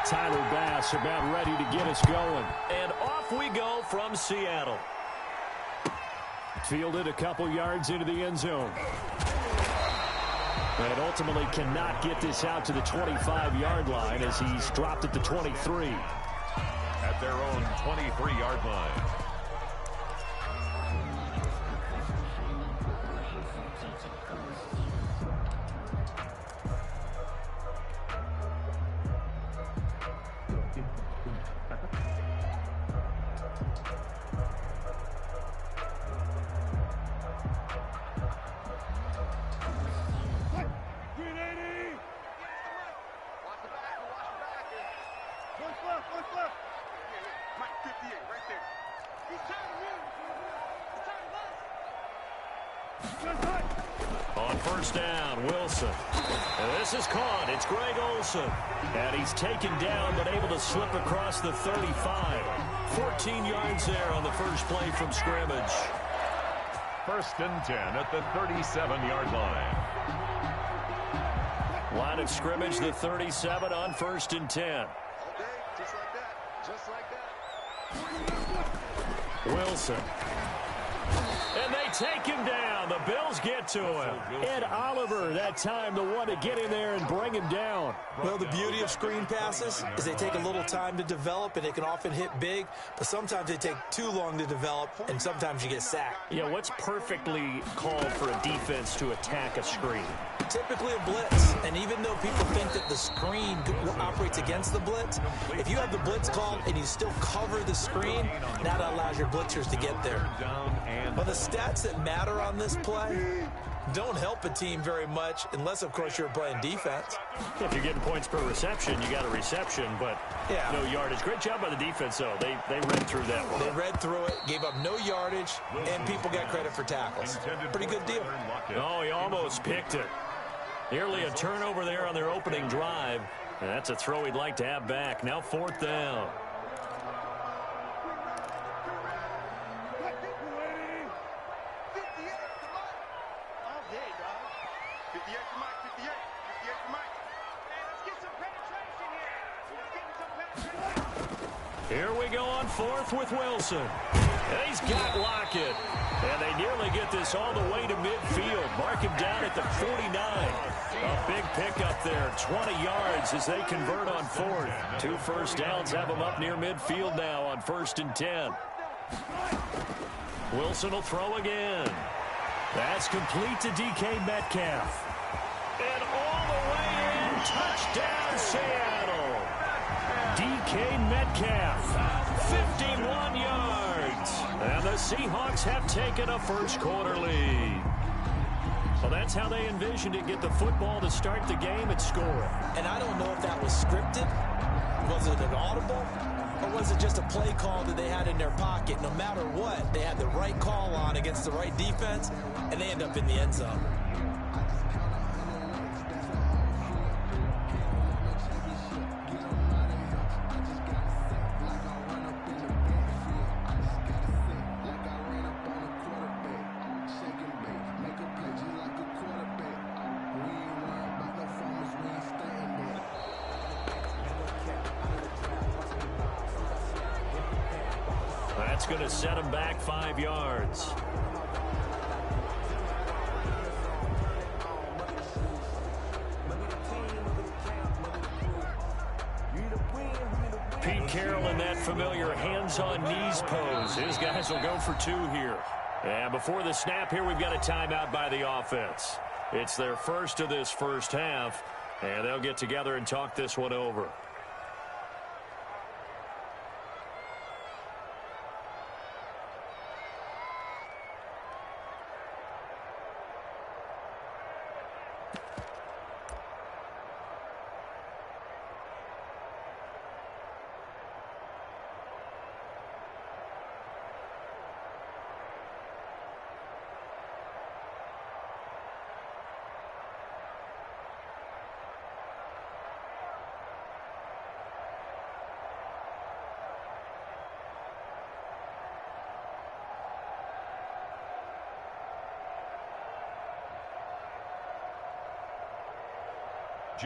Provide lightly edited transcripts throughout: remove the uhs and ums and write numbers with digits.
Tyler Bass about ready to get us going. And off we go from Seattle. Fielded a couple yards into the end zone. And ultimately cannot get this out to the 25-yard line as he's dropped at the 23. At their own 23-yard line. On first down, Wilson. And this is caught. It's Greg Olsen. And he's taken down but able to slip across the 35. 14 yards there on the first play from scrimmage. First and 10 at the 37-yard line. Line of scrimmage, the 37 on first and 10. All day, just like that. Just like that. Wilson. And they take him down. The Bills get to him. Ed Oliver, that time, the one to get in there and bring him down. Well, the beauty of screen passes is they take a little time to develop, and they can often hit big, but sometimes they take too long to develop, and sometimes you get sacked. Yeah, what's perfectly called for a defense to attack a screen? Typically a blitz, and even though people think that the screen operates against the blitz, if you have the blitz called and you still cover the screen, that allows your blitzers to get there. But the stats that matter on this play don't help a team very much unless, of course, you're playing defense. If you're getting points per reception, you got a reception, but no yardage. Great job by the defense, though. They read through that one. They read through it, gave up no yardage, and people got credit for tackles. Pretty good deal. Oh, he almost picked it. Nearly a turnover there on their opening drive. And that's a throw he'd like to have back. Now fourth down. Here we go on fourth with Wilson. And he's got Lockett. And they nearly get this all the way to midfield. Mark him down at the 49. A big pickup there, 20 yards as they convert on fourth. 2 first downs have them up near midfield now on first and 10. Wilson will throw again. That's complete to DK Metcalf. And all the way in, touchdown Seattle. DK Metcalf, 51 yards. And the Seahawks have taken a first quarter lead. Well, that's how they envisioned it. Get the football to start the game and score. And I don't know if that was scripted. Was it an audible? Or was it just a play call that they had in their pocket? No matter what, they had the right call on against the right defense, and they end up in the end zone. That's going to set him back 5 yards. Pete Carroll in that familiar hands-on-knees pose. His guys will go for 2 here. And before the snap here, we've got a timeout by the offense. It's their first of this first half, and they'll get together and talk this one over.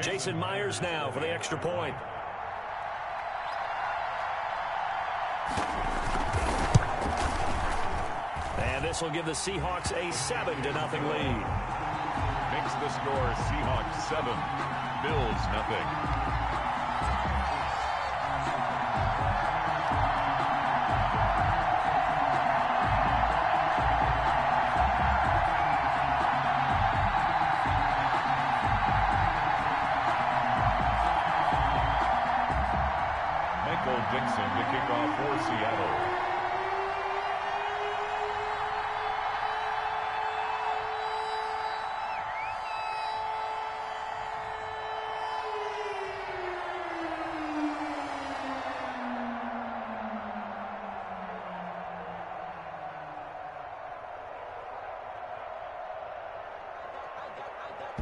Jason Myers now for the extra point. This will give the Seahawks a 7-0 lead. Makes the score Seahawks 7, Bills 0. Dixon to kick off for Seattle.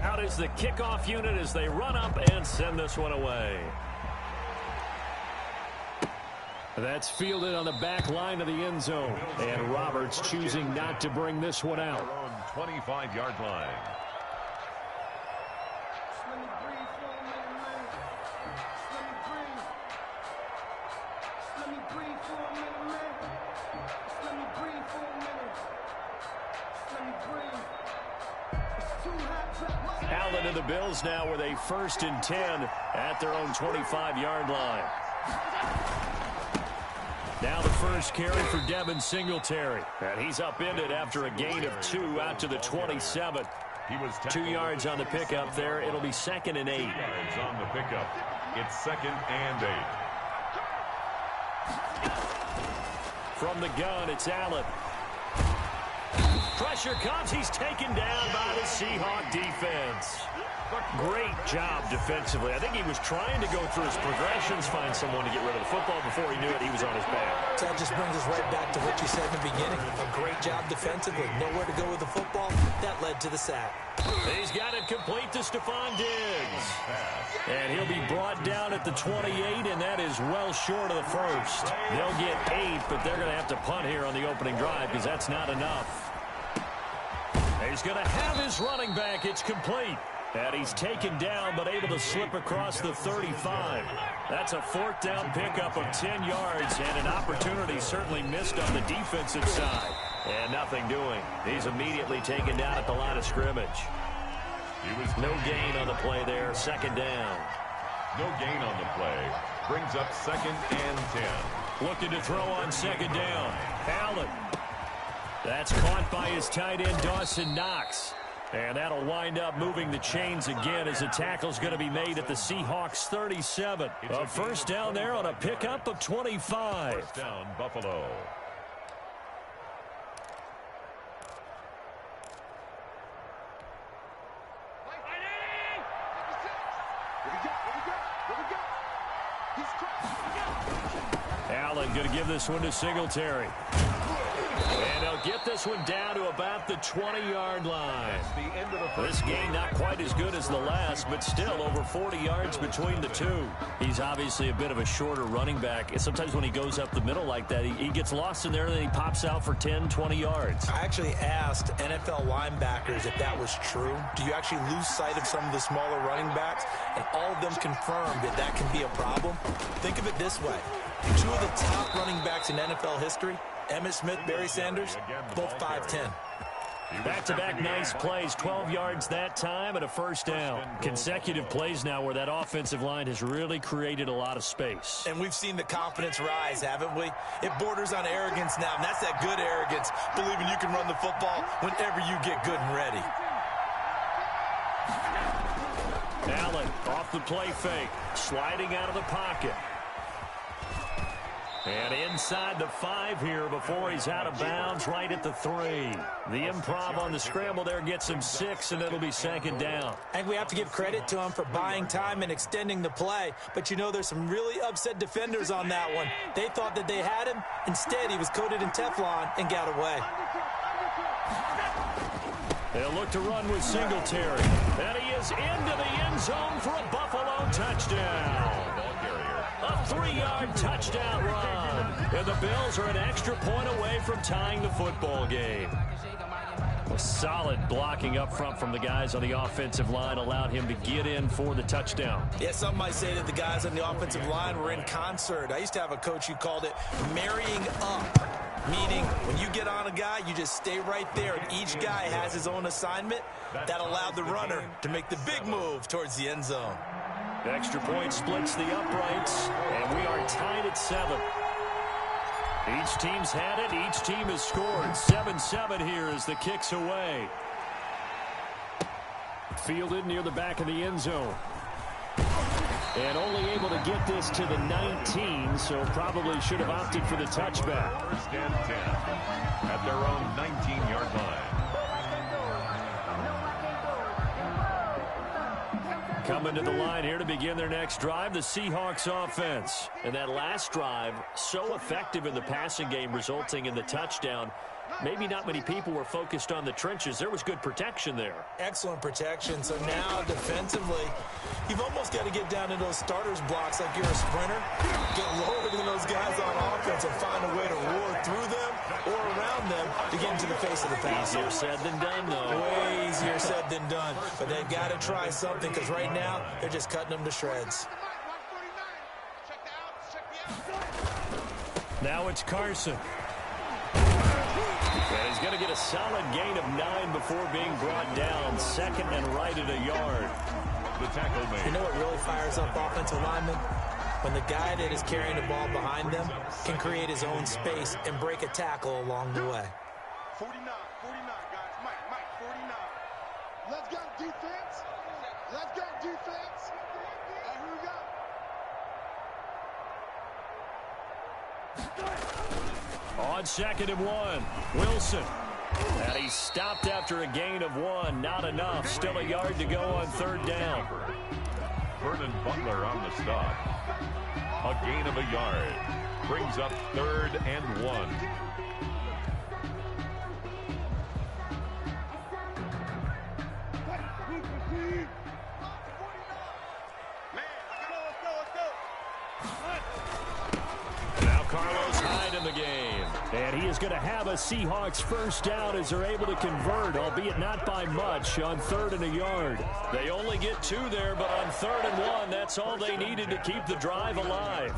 Out is the kickoff unit as they run up and send this one away. That's fielded on the back line of the end zone. And Roberts choosing not to bring this one out. 25-yard line. Allen and the Bills now with a 1st and 10 at their own 25-yard line. Now the first carry for Devin Singletary. And he's upended after a gain of 2 out to the 27. He was 2 yards on the pickup there. It'll be 2nd and 8. 2 yards on the pickup. It's 2nd and 8. From the gun, it's Allen. Pressure comes. He's taken down by the Seahawk defense. Great job defensively. I think he was trying to go through his progressions, find someone to get rid of the football. Before he knew it, he was on his back. So that just brings us right back to what you said in the beginning. A great job defensively. Nowhere to go with the football. That led to the sack. He's got it complete to Stephon Diggs. And he'll be brought down at the 28, and that is well short of the first. They'll get 8, but they're going to have to punt here on the opening drive because that's not enough. He's going to have his running back. It's complete. And he's taken down, but able to slip across the 35. That's a 4th down pickup of 10 yards, and an opportunity certainly missed on the defensive side. And nothing doing. He's immediately taken down at the line of scrimmage. No gain on the play there, 2nd down. No gain on the play. Brings up 2nd and 10. Looking to throw on 2nd down. Allen. That's caught by his tight end, Dawson Knox. And that'll wind up moving the chains again as a tackle's going to be made at the Seahawks 37. A 1st down there on a pickup of 25. 1st down, Buffalo. Allen going to give this one to Singletary. And they'll get this one down to about the 20-yard line. This game not quite as good as the last, but still over 40 yards between the two. He's obviously a bit of a shorter running back. Sometimes when he goes up the middle like that, he gets lost in there, and then he pops out for 10, 20 yards. I actually asked NFL linebackers if that was true. Do you actually lose sight of some of the smaller running backs? And all of them confirmed that that can be a problem. Think of it this way. 2 of the top running backs in NFL history, Emmitt Smith, Barry Sanders, both 5'10". Back-to-back nice plays, 12 yards that time and a 1st down. Consecutive plays now where that offensive line has really created a lot of space. And we've seen the confidence rise, haven't we? It borders on arrogance now, and that's that good arrogance, believing you can run the football whenever you get good and ready. Allen off the play fake, sliding out of the pocket. And inside the 5 here before he's out of bounds, right at the 3. The improv on the scramble there gets him 6, and it'll be 2nd down. I think we have to give credit to him for buying time and extending the play. But, you know, there's some really upset defenders on that one. They thought that they had him. Instead, he was coated in Teflon and got away. They'll look to run with Singletary. And he is into the end zone for a Buffalo touchdown. A 3-yard touchdown run. And the Bills are an extra point away from tying the football game. A solid blocking up front from the guys on the offensive line allowed him to get in for the touchdown. Yeah, some might say that the guys on the offensive line were in concert. I used to have a coach who called it marrying up. Meaning, when you get on a guy, you just stay right there, and each guy has his own assignment. That allowed the runner to make the big move towards the end zone. Extra point splits the uprights, and we are tied at 7. Each team's had it. Each team has scored. 7-7 here as the kick's away. Fielded near the back of the end zone. And only able to get this to the 19, so probably should have opted for the touchback. First and 10 at their own 19-yard line. Coming to the line here to begin their next drive, the Seahawks offense. And that last drive, so effective in the passing game, resulting in the touchdown. Maybe not many people were focused on the trenches. There was good protection there. Excellent protection. So now, defensively, you've almost got to get down into those starters blocks like you're a sprinter. Get lower than those guys on offense and find a way to roar through them or around them to get into the face of the pass. Easier said than done, though. Way easier said than done. But they've got to try something because right now, they're just cutting them to shreds. Now it's Carson. And he's going to get a solid gain of 9 before being brought down. Second and right at a yard. The tackle made. You know what really fires up offensive linemen? When the guy that is carrying the ball behind them can create his own space and break a tackle along the way. 49, guys. Mike, 49. Let's go, defense. Let's go, defense. And here we go. On 2nd and 1, Wilson. And he's stopped after a gain of 1. Not enough. Still a yard to go on 3rd down. Vernon Butler on the stop. A gain of a yard. Brings up 3rd and 1. Now Carlos Hyde in the game. And he is going to have a Seahawks first down as they're able to convert, albeit not by much, on 3rd and a yard. They only get 2 there, but on 3rd and 1, that's all they needed to keep the drive alive.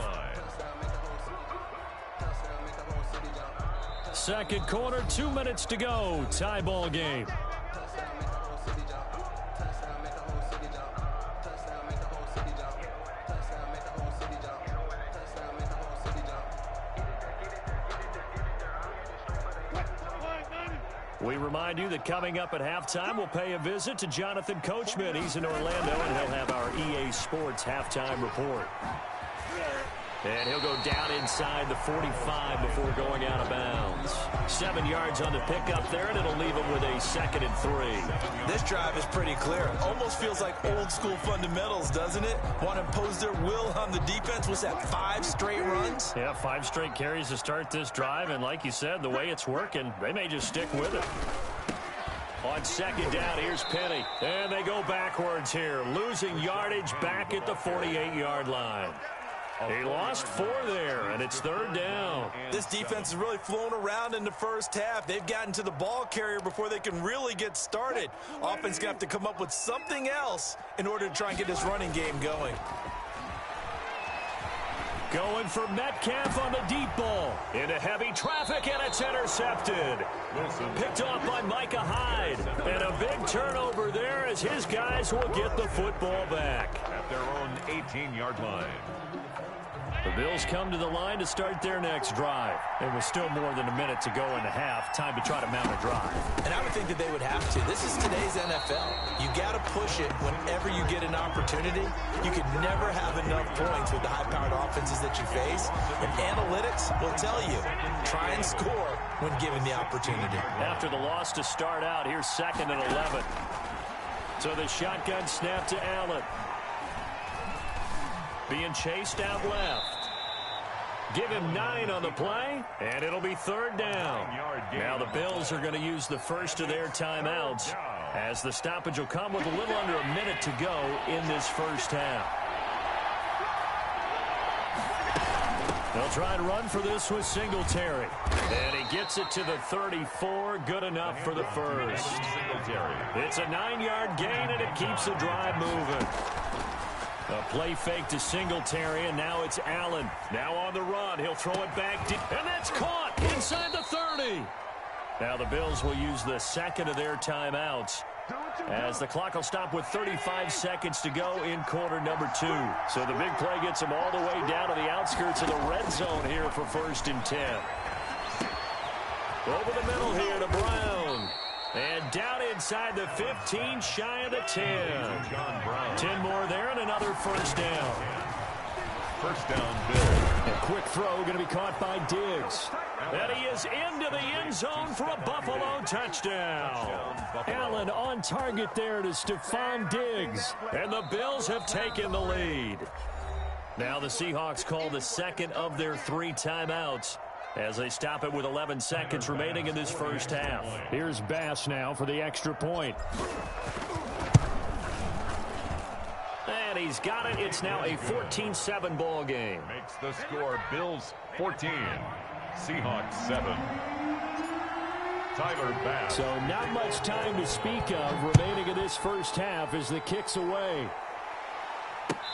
Second quarter, 2 minutes to go. Tie ball game. We remind you that coming up at halftime, we'll pay a visit to Jonathan Coachman. He's in Orlando, and he'll have our EA Sports halftime report. And he'll go down inside the 45 before going out of bounds. 7 yards on the pickup there, and it'll leave him with a 2nd and 3. This drive is pretty clear. Almost feels like old school fundamentals, doesn't it? Want to impose their will on the defense. Was that 5 straight runs? Yeah, 5 straight carries to start this drive, and like you said, the way it's working, they may just stick with it. On 2nd down, here's Penny. And they go backwards here, losing yardage back at the 48-yard line. He lost 4 there, and it's 3rd down. This defense is really flown around in the first half. They've gotten to the ball carrier before they can really get started. Offense going to have to come up with something else in order to try and get this running game going. Going for Metcalf on the deep ball. Into heavy traffic, and it's intercepted. Picked off by Micah Hyde. And a big turnover there as his guys will get the football back. At their own 18-yard line. The Bills come to the line to start their next drive. There was still more than a minute to go in the half. Time to try to mount a drive. And I would think that they would have to. This is today's NFL. You got to push it whenever you get an opportunity. You could never have enough points with the high-powered offenses that you face. And analytics will tell you, try and score when given the opportunity. After the loss to start out, here's 2nd and 11. So the shotgun snap to Allen. Being chased out left. Give him 9 on the play, and it'll be 3rd down. Now the Bills are going to use the first of their timeouts as the stoppage will come with a little under a minute to go in this first half. They'll try and run for this with Singletary. And he gets it to the 34. Good enough for the first. It's a 9-yard gain, and it keeps the drive moving. A play fake to Singletary, and now it's Allen. Now on the run. He'll throw it back deep, and that's caught inside the 30. Now the Bills will use the second of their timeouts, as the clock will stop with 35 seconds to go in quarter number 2. So the big play gets them all the way down to the outskirts of the red zone here for 1st and 10. Over the middle here to Brown. And down inside the 15, shy of the 10. 10 more there and another first down. First down, Bills. A quick throw going to be caught by Diggs. And he is into the end zone for a Buffalo touchdown. Allen on target there to Stephon Diggs. And the Bills have taken the lead. Now the Seahawks call the second of their 3 timeouts, as they stop it with 11 seconds remaining in this first half. Here's Bass now for the extra point. And he's got it. It's now a 14-7 ball game. Makes the score Bills 14, Seahawks 7. Tyler Bass. So not much time to speak of remaining in this first half as the kick's away.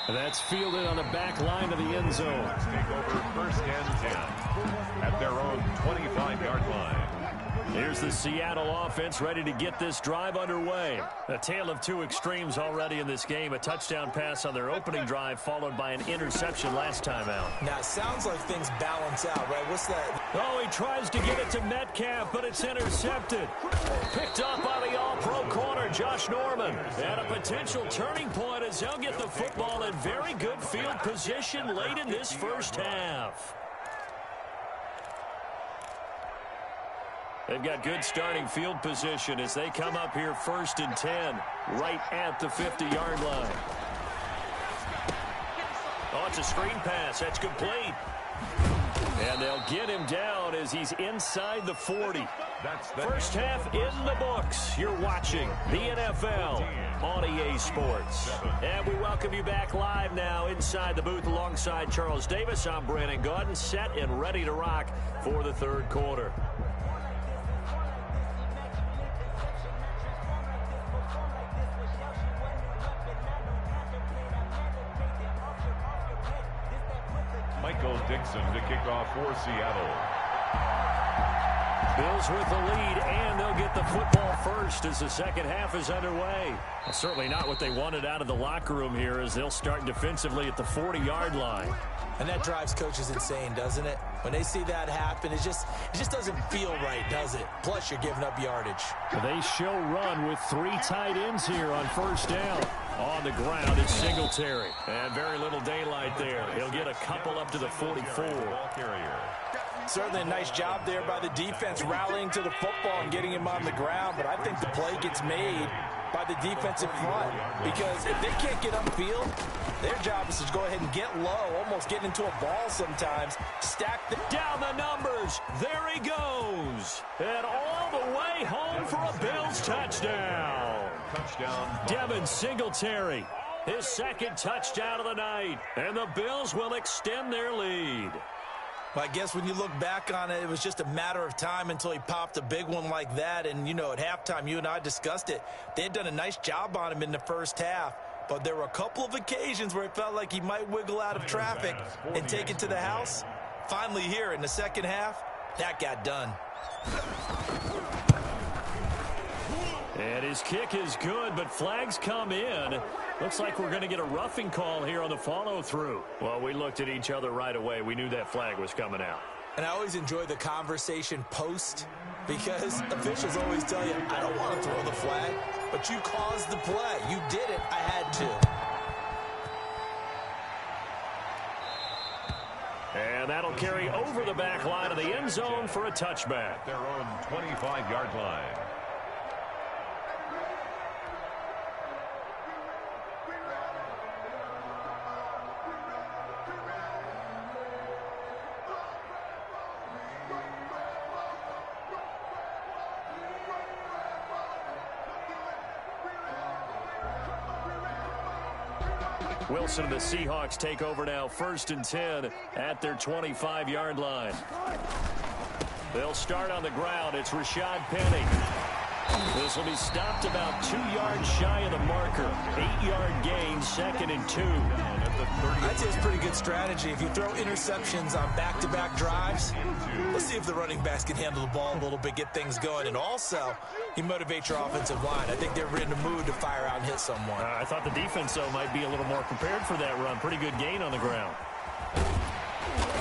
And that's fielded on the back line of the end zone. Take over 1st and 10 at their own 25-yard line. Here's the Seattle offense ready to get this drive underway. A tale of 2 extremes already in this game. A touchdown pass on their opening drive, followed by an interception last time out. Now, it sounds like things balance out, right? What's that? Oh, he tries to get it to Metcalf, but it's intercepted. Picked up by the all-pro corner, Josh Norman. And a potential turning point as they'll get the football in very good field position late in this first half. They've got good starting field position as they come up here 1st and 10, right at the 50-yard line. Oh, it's a screen pass. That's complete. And they'll get him down as he's inside the 40. First half in the books. You're watching the NFL on EA Sports. And we welcome you back live now inside the booth alongside Charles Davis. I'm Brandon Gaudin, set and ready to rock for the 3rd quarter. Michael Dixon to kick off for Seattle. Bills with the lead, and they'll get the football first as the second half is underway. Well, certainly not what they wanted out of the locker room here, as they'll start defensively at the 40-yard line. And that drives coaches insane, doesn't it? When they see that happen, it just doesn't feel right, does it? Plus, you're giving up yardage. They show run with 3 tight ends here on first down. On the ground is Singletary. And very little daylight there. He'll get a couple up to the 44. Certainly a nice job there by the defense rallying to the football and getting him on the ground, but I think the play gets made by the defensive front, because if they can't get upfield, their job is to go ahead and get low, almost get into a ball sometimes, stack them down the numbers. There he goes. And all the way home for a Bills touchdown. Devin Singletary, his 2nd touchdown of the night, and the Bills will extend their lead. I guess when you look back on it, it was just a matter of time until he popped a big one like that. And, you know, at halftime, you and I discussed it. They had done a nice job on him in the first half. But there were a couple of occasions where it felt like he might wiggle out of traffic and take it to the house. Finally here in the second half, that got done. And his kick is good, but flags come in. Looks like we're going to get a roughing call here on the follow-through. Well, we looked at each other right away. We knew that flag was coming out. And I always enjoy the conversation post, because officials always tell you, I don't want to throw the flag, but you caused the play. You did it. I had to. And that'll carry over the back line of the end zone for a touchback. Their own 25-yard line. Wilson and the Seahawks take over now, 1st and 10 at their 25-yard line. They'll start on the ground. It's Rashad Penny. This will be stopped about 2 yards shy of the marker. 8-yard gain, 2nd and 2. I'd say it's pretty good strategy. If you throw interceptions on back-to-back drives, let's see if the running backs can handle the ball a little bit, get things going. And also, you motivate your offensive line. I think they're in the mood to fire out and hit someone. I thought the defense, though, might be a little more prepared for that run. Pretty good gain on the ground.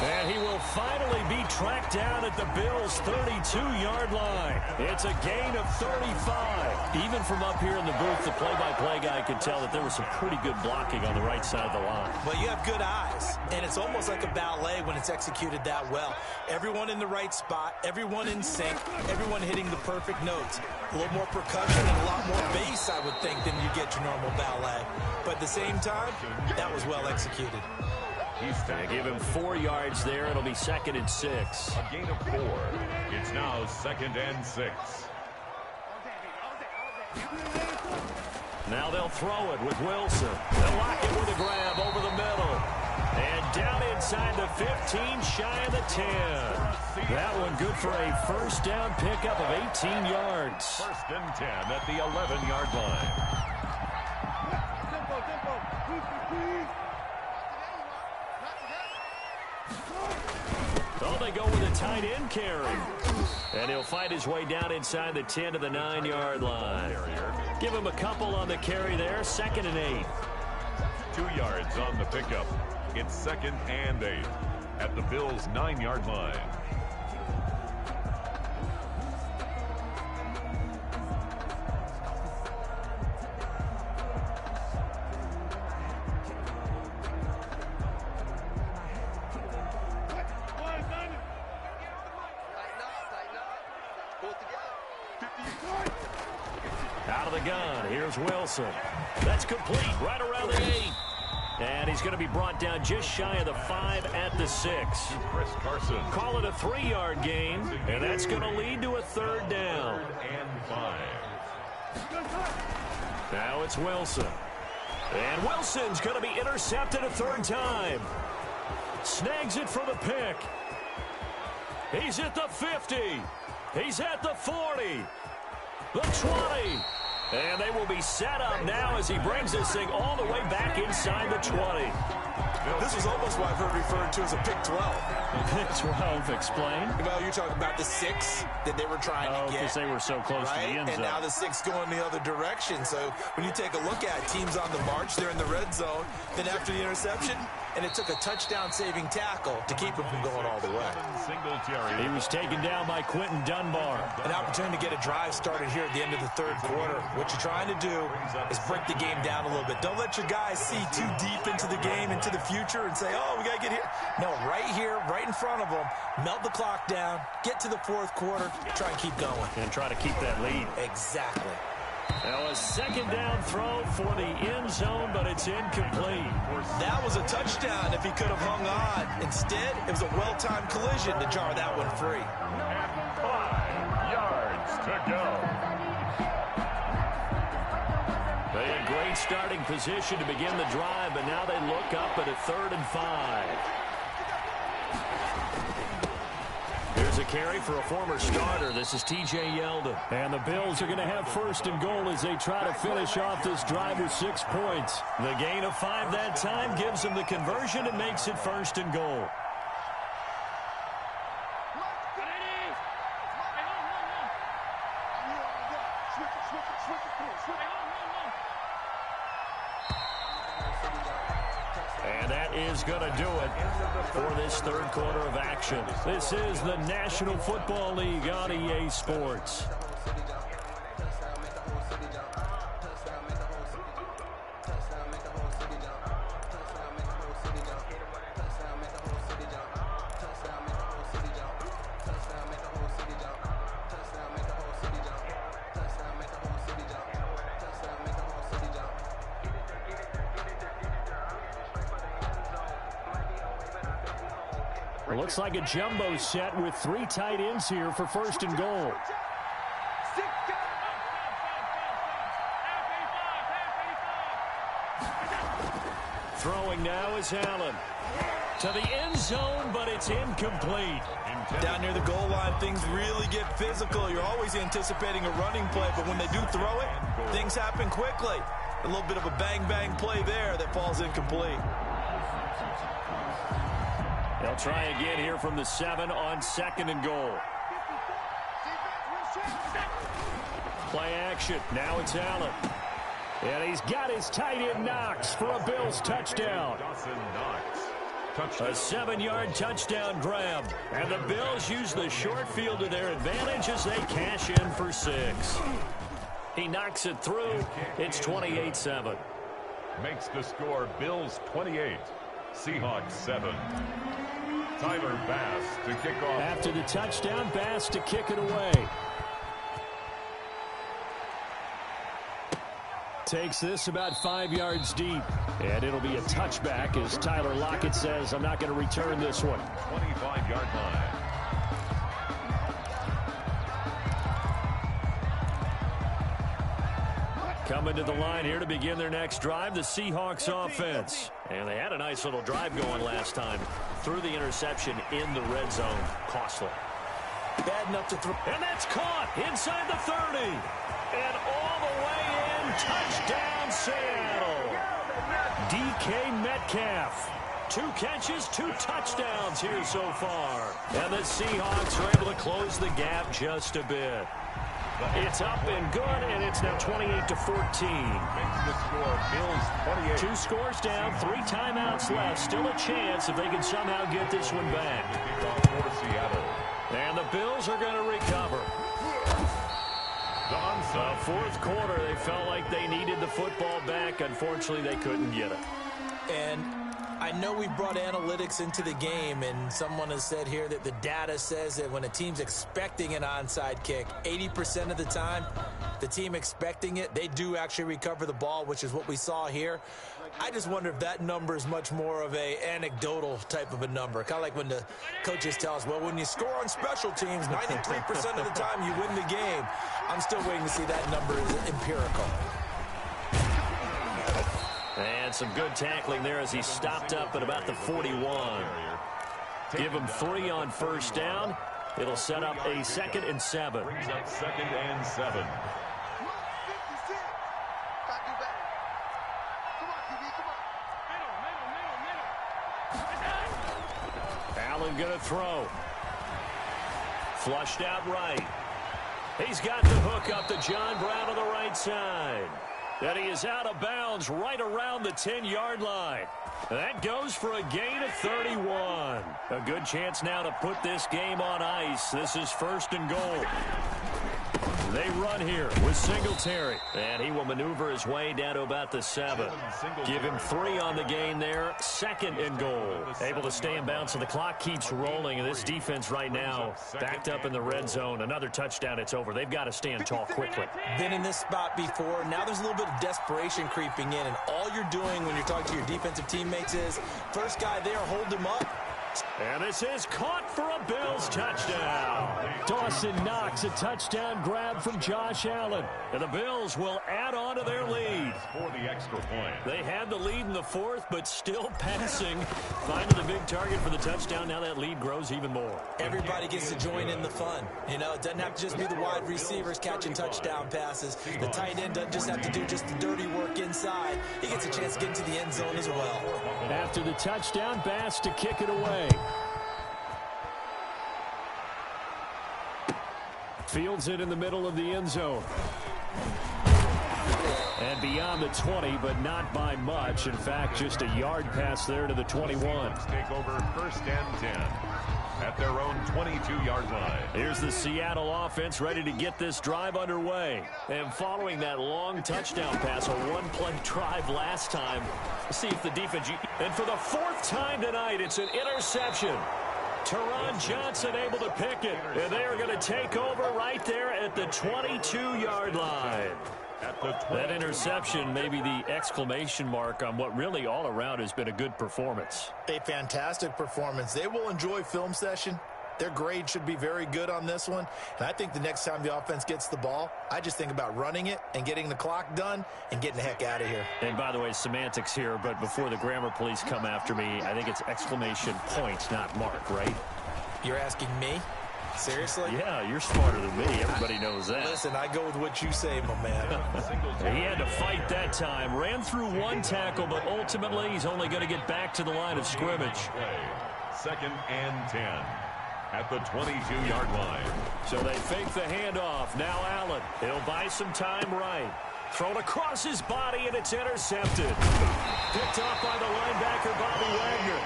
And he will finally be tracked down at the Bills' 32-yard line. It's a gain of 35. Even from up here in the booth, the play-by-play guy could tell that there was some pretty good blocking on the right side of the line. Well, you have good eyes, and it's almost like a ballet when it's executed that well. Everyone in the right spot, everyone in sync, everyone hitting the perfect notes. A little more percussion and a lot more bass, I would think, than you get your normal ballet. But at the same time, that was well executed. They give him 4 yards there. It'll be 2nd and 6. A gain of 4. It's now 2nd and 6. Now they'll throw it with Wilson. They'll lock it with a grab over the middle. And down inside the 15, shy of the 10. That one good for a first down pickup of 18 yards. 1st and 10 at the 11-yard line. Oh, they go with a tight end carry. And he'll fight his way down inside the 10 to the 9-yard line. Give him a couple on the carry there. 2nd and 8. 2 yards on the pickup. It's 2nd and 8 at the Bills' 9-yard line. Out of the gun, here's Wilson. That's complete, right around the 8. And he's going to be brought down just shy of the 5 at the 6. Chris Carson. Call it a 3-yard gain, and that's going to lead to a 3rd down. 3rd and 5. Now it's Wilson. And Wilson's going to be intercepted a 3rd time. Snags it for the pick. He's at the 50. He's at the 40. The 20. And they will be set up now as he brings this thing all the way back inside the 20. This is almost what I've heard referred to as a pick 12. Pick 12, explain. Well, you're talking about the 6 that they were trying to get. Because they were so close to the end zone. And now the 6 going the other direction. So when you take a look at teams on the march, they're in the red zone. Then after the interception, and it took a touchdown-saving tackle to keep him from going all the way. He was taken down by Quentin Dunbar. An opportunity to get a drive started here at the end of the 3rd quarter. What you're trying to do is break the game down a little bit. Don't let your guys see too deep into the game, into the future, and say, oh, we got to get here. No, right here, right in front of them, melt the clock down, get to the 4th quarter, try and keep going. And try to keep that lead. Exactly. Now a 2nd down throw for the end zone, but it's incomplete. That was a touchdown if he could have hung on. Instead, it was a well-timed collision to jar that one free. And 5 yards to go. They had great starting position to begin the drive, but now they look up at a 3rd and 5. Here's a carry for a former starter. This is T.J. Yeldon. And the Bills are going to have 1st and goal as they try to finish off this drive with 6 points. The gain of 5 that time gives them the conversion and makes it 1st and goal. And that is going to do it for this 3rd quarter of action. This is the National Football League on EA Sports. It looks like a jumbo set with 3 tight ends here for 1st and goal. Throwing now is Allen. To the end zone, but it's incomplete. Down near the goal line, things really get physical. You're always anticipating a running play, but when they do throw it, things happen quickly. A little bit of a bang-bang play there that falls incomplete. They'll try again here from the 7 on 2nd and goal. Play action. Now it's Allen. And he's got his tight end Knox for a Bills touchdown. A 7-yard touchdown grab. And the Bills use the short field to their advantage as they cash in for 6. He knocks it through. It's 28-7. Makes the score Bills 28, Seahawks 7. Tyler Bass to kick off. After the touchdown, Bass to kick it away. Takes this about 5 yards deep. And it'll be a touchback as Tyler Lockett says, I'm not going to return this one. 25-yard line. Coming to the line here to begin their next drive, the Seahawks offense. And they had a nice little drive going last time. Threw the interception in the red zone. Costly. Bad enough to throw. And that's caught inside the 30. And all the way in. Touchdown, Seattle. DK Metcalf. 2 catches, 2 touchdowns here so far. And the Seahawks are able to close the gap just a bit. It's up and good, and it's now 28-14. Makes the score Bills 28. 2 scores down, 3 timeouts left. Still a chance if they can somehow get this one back. For Seattle. And the Bills are going to recover. The 4th quarter, they felt like they needed the football back. Unfortunately, they couldn't get it. And I know we brought analytics into the game, and someone has said here that the data says that when a team's expecting an onside kick, 80% of the time, the team expecting it, they do actually recover the ball, which is what we saw here. I just wonder if that number is much more of a anecdotal type of a number. Kind of like when the coaches tell us, well, when you score on special teams, 93% of the time you win the game. I'm still waiting to see that number is empirical. And some good tackling there as he stopped up at about the 41. Give him 3 on first down. It'll set up a 2nd and 7. Brings up 2nd and 7. Allen going to throw. Flushed out right. He's got the hook up to John Brown on the right side. And he is out of bounds right around the 10-yard line. That goes for a gain of 31. A good chance now to put this game on ice. This is 1st and goal. They run here with Singletary. And he will maneuver his way down to about the 7. Give him 3 on the gain there. 2nd and goal. Able to stay in bounds, so the clock keeps rolling. And this defense right now backed up in the red zone. Another touchdown, it's over. They've got to stand tall quickly. Been in this spot before. Now there's a little bit of desperation creeping in. And all you're doing when you're talking to your defensive teammates is, first guy there, hold him up. And this is caught for a Bills touchdown. Dawson Knox, a touchdown grab from Josh Allen. And the Bills will add on to their lead. For the extra point. They had the lead in the 4th, but still passing. Finding the big target for the touchdown. Now that lead grows even more. Everybody gets to join in the fun. You know, it doesn't have to just be the wide receivers catching touchdown passes. The tight end doesn't just have to do just the dirty work inside. He gets a chance to get into the end zone as well. After the touchdown, Bass to kick it away. Fields it in the middle of the end zone. And beyond the 20, but not by much. In fact, just a yard pass there to the 21. Take over 1st and 10 at their own 22-yard line. Here's the Seattle offense ready to get this drive underway. And following that long touchdown pass, a one-play drive last time. Let's see if the defense... And for the 4th time tonight, it's an interception. Teron Johnson able to pick it. And they are going to take over right there at the 22-yard line. That interception may be the exclamation mark on what really all around has been a good performance. A fantastic performance. They will enjoy film session their grade should be very good on this one. And I think the next time the offense gets the ball, I just think about running it and getting the clock done and getting the heck out of here. And by the way, semantics here, but before the grammar police come after me, I think it's exclamation point, not mark, right? You're asking me? Seriously? Yeah, you're smarter than me. Everybody knows that. Listen, I go with what you say, my man. He had to fight that time. Ran through one tackle, but ultimately he's only going to get back to the line of scrimmage. 2nd and 10 at the 22-yard line. So they fake the handoff. Now Allen. He'll buy some time right. Thrown across his body, and it's intercepted. Picked off by the linebacker, Bobby Wagner.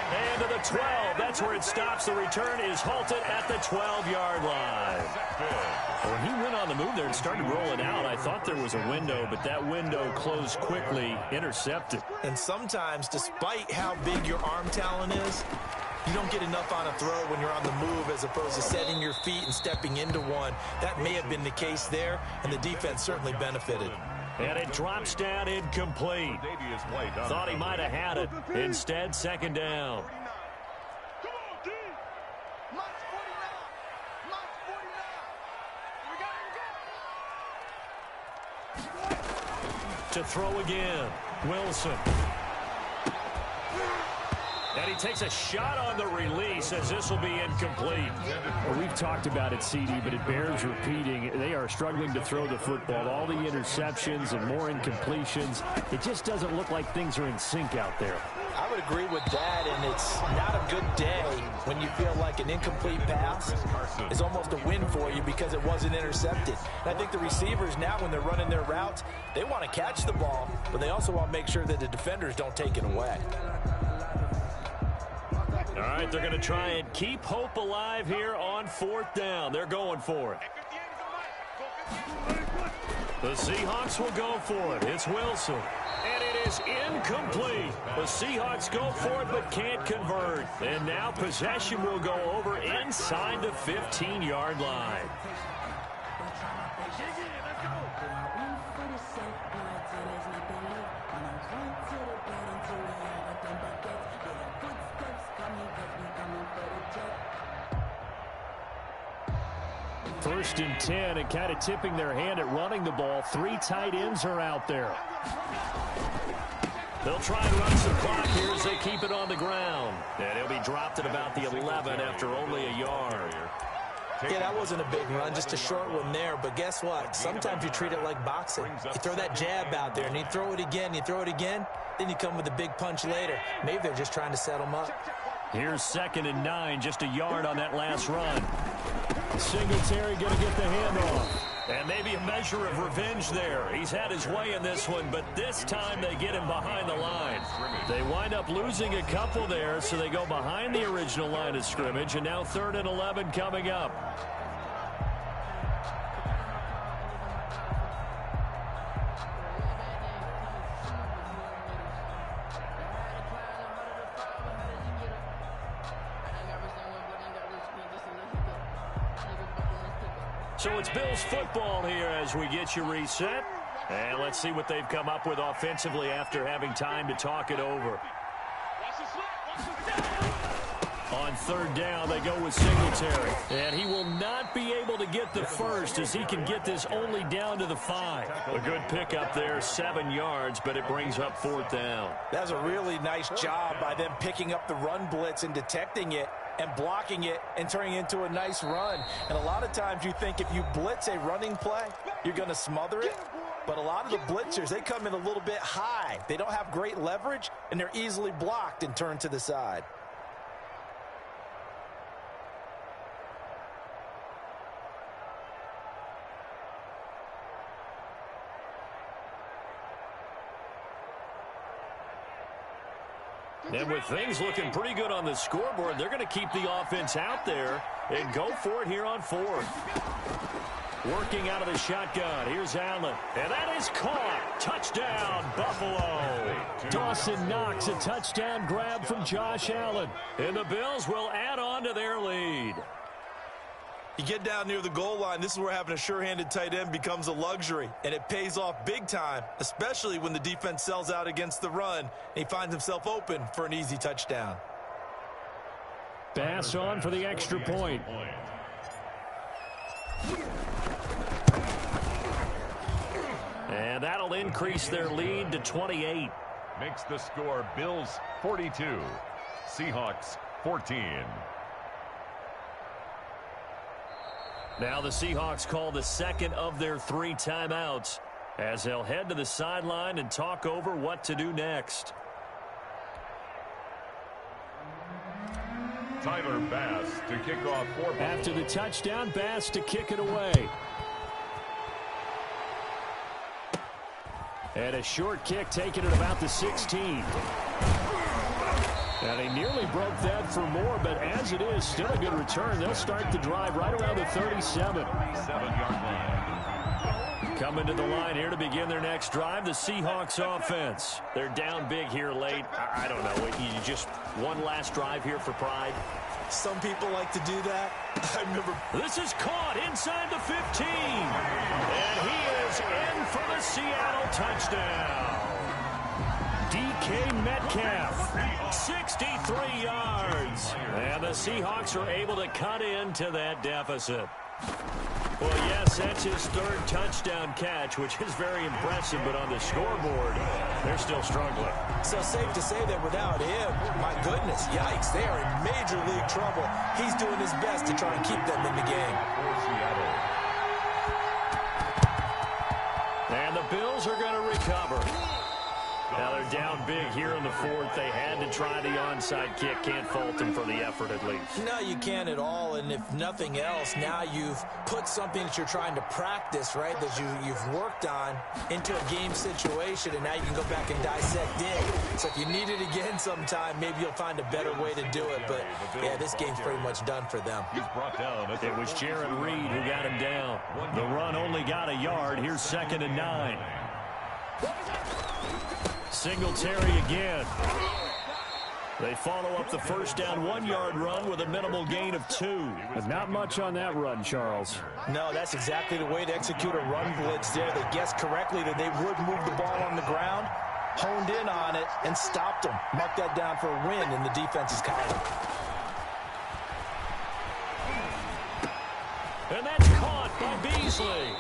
And to the 12. That's where it stops. The return is halted at the 12-yard line. When he went on the move there and started rolling out, I thought there was a window, but that window closed quickly. Intercepted. And sometimes, despite how big your arm talent is, you don't get enough on a throw when you're on the move as opposed to setting your feet and stepping into one. That may have been the case there, and the defense certainly benefited. And it drops down incomplete. Thought he might have had it. Instead, 2nd down. Come on, D. Mike's 49. Mike's 49. We got To throw again. Wilson. And he takes a shot on the release as this will be incomplete. Well, we've talked about it, CD, but it bears repeating. They are struggling to throw the football. All the interceptions and more incompletions. It just doesn't look like things are in sync out there. I would agree with that, and it's not a good day when you feel like an incomplete pass is almost a win for you because it wasn't intercepted. And I think the receivers now, when they're running their routes, they want to catch the ball, but they also want to make sure that the defenders don't take it away. All right, they're going to try and keep hope alive here on 4th down. They're going for it. The Seahawks will go for it. It's Wilson. And it is incomplete. The Seahawks go for it but can't convert. And now possession will go over inside the 15-yard line. First and 10, and kind of tipping their hand at running the ball. 3 tight ends are out there. They'll try and run some clock here as they keep it on the ground. And he'll be dropped at about the 11 after only a yard. Yeah, that wasn't a big run, just a short one there. But guess what? Sometimes you treat it like boxing. You throw that jab out there, and you throw it again, then you come with a big punch later. Maybe they're just trying to set them up. Here's 2nd and 9, just a yard on that last run. Singletary going to get the handoff. And maybe a measure of revenge there. He's had his way in this one, but this time they get him behind the line. They wind up losing a couple there, so they go behind the original line of scrimmage, and now 3rd and 11 coming up. So it's Bills football here as we get you reset. And let's see what they've come up with offensively after having time to talk it over. On 3rd down, they go with Singletary. And he will not be able to get the first as he can get this only down to the 5. A good pickup there, 7 yards, but it brings up 4th down. That's a really nice job by them picking up the run blitz and detecting it and blocking it and turning it into a nice run. And a lot of times you think if you blitz a running play, you're going to smother it. But a lot of the blitzers, they come in a little bit high. They don't have great leverage, and they're easily blocked and turned to the side. And with things looking pretty good on the scoreboard, they're going to keep the offense out there and go for it here on 4th. Working out of the shotgun. Here's Allen. And that is caught. Touchdown, Buffalo. Dawson Knox, a touchdown grab from Josh Allen. And the Bills will add on to their lead. You get down near the goal line, this is where having a sure-handed tight end becomes a luxury, and it pays off big time, especially when the defense sells out against the run, and he finds himself open for an easy touchdown. Bass on for the extra point. And that'll increase their lead to 28. Makes the score Bills 42, Seahawks 14. Now the Seahawks call the second of their 3 timeouts as they'll head to the sideline and talk over what to do next. Tyler Bass to kick off for Buffalo. After the touchdown, Bass to kick it away. And a short kick taken at about the 16. And he nearly broke that for more, but as it is, still a good return. They'll start the drive right around the 37. 7-yard line. Coming to the line here to begin their next drive, the Seahawks offense. They're down big here late. I don't know. You just one last drive here for pride. Some people like to do that. I remember. This is caught inside the 15. And he is in for the Seattle touchdown. DK Metcalf, 63 yards. And the Seahawks are able to cut into that deficit. Well, yes, that's his 3rd touchdown catch, which is very impressive, but on the scoreboard, they're still struggling. So safe to say that without him, my goodness, yikes, they are in major league trouble. He's doing his best to try and keep them in the game. And the Bills are going to recover. Now they're down big here in the 4th. They had to try the onside kick. Can't fault them for the effort at least. No, you can't at all. And if nothing else, now you've put something that you're trying to practice, right, that you've worked on into a game situation, and now you can go back and dissect it. So if you need it again sometime, maybe you'll find a better way to do it. But, yeah, this game's pretty much done for them. He's brought down. It was Jared Reed who got him down. The run only got a yard. Here's 2nd and 9. Singletary again. They follow up the first down 1-yard run with a minimal gain of 2. But not much on that run, Charles. No, that's exactly the way to execute a run blitz there. They guessed correctly that they would move the ball on the ground, honed in on it, and stopped them. Mark that down for a win in the defense's column. And that's caught by Beasley.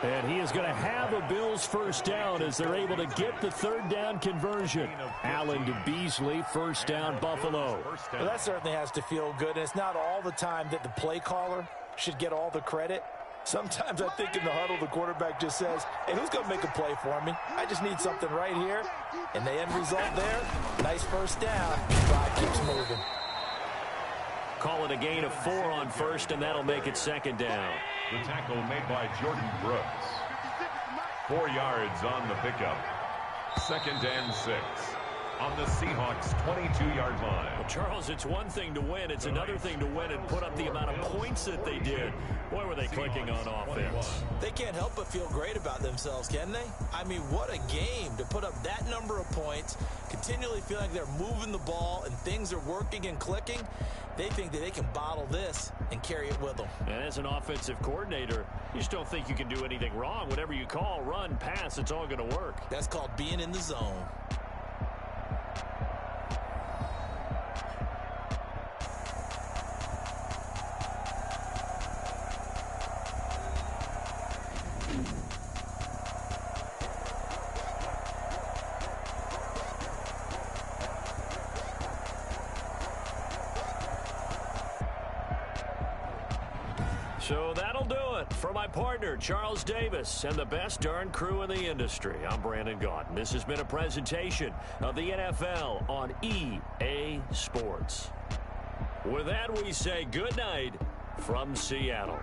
And he is going to have a Bills first down as they're able to get the 3rd down conversion. Allen to Beasley, first down Buffalo. Well, that certainly has to feel good. And it's not all the time that the play caller should get all the credit. Sometimes I think in the huddle, the quarterback just says, hey, who's going to make a play for me? I just need something right here. And the end result there, nice first down. Drive keeps moving. Call it a gain of 4 on first, and that'll make it 2nd down. The tackle made by Jordan Brooks. 4 yards on the pickup. 2nd and 6 on the Seahawks' 22-yard line. Well, Charles, it's one thing to win. It's another thing to win and put up the amount of points that they did. Boy, were they clicking on offense. They can't help but feel great about themselves, can they? I mean, what a game to put up that number of points, continually feel like they're moving the ball and things are working and clicking. They think that they can bottle this and carry it with them. And as an offensive coordinator, you just don't think you can do anything wrong. Whatever you call, run, pass, it's all going to work. That's called being in the zone. So that'll do it for my partner, Charles Davis, and the best darn crew in the industry. I'm Brandon Gaudin. This has been a presentation of the NFL on EA Sports. With that, we say good night from Seattle.